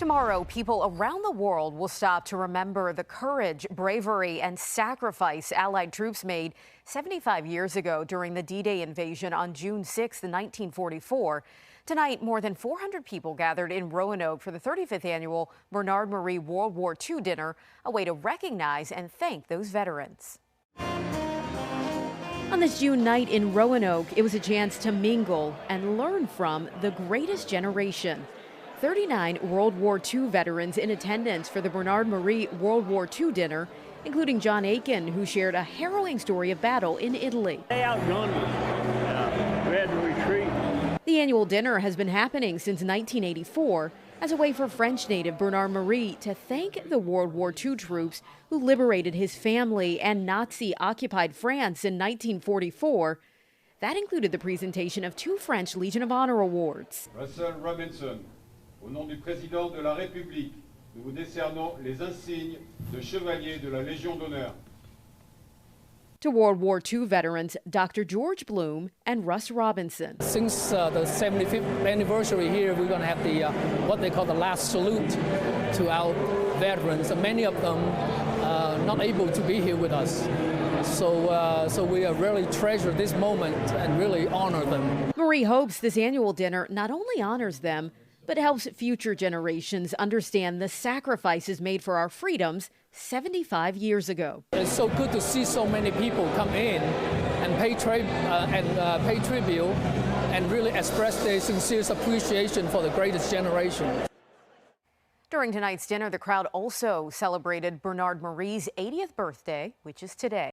Tomorrow, people around the world will stop to remember the courage, bravery, and sacrifice Allied troops made 75 years ago during the D-Day invasion on June 6, 1944. Tonight, more than 400 people gathered in Roanoke for the 35th annual Bernard Marie WWII dinner, a way to recognize and thank those veterans. On this June night in Roanoke, it was a chance to mingle and learn from the greatest generation. 39 World War II veterans in attendance for the Bernard Marie WWII dinner, including John Aiken, who shared a harrowing story of battle in Italy. They outgunned us. We had to retreat. The annual dinner has been happening since 1984 as a way for French native Bernard Marie to thank the World War II troops who liberated his family and Nazi-occupied France in 1944. That included the presentation of 2 French Legion of Honor awards. Russell Robinson, au nom du président de la République, nous vous décernons les insignes de chevalier de la Légion d'honneur. To World War II veterans Dr. George Bloom and Russ Robinson. Since the 75th anniversary here, we're going to have the what they call the last salute to our veterans. Many of them not able to be here with us. So we really treasure this moment and really honor them. Marie hopes this annual dinner not only honors them, but helps future generations understand the sacrifices made for our freedoms 75 years ago. It's so good to see so many people come in and pay tribute and really express their sincere appreciation for the greatest generation. During tonight's dinner, the crowd also celebrated Bernard Marie's 80th birthday, which is today.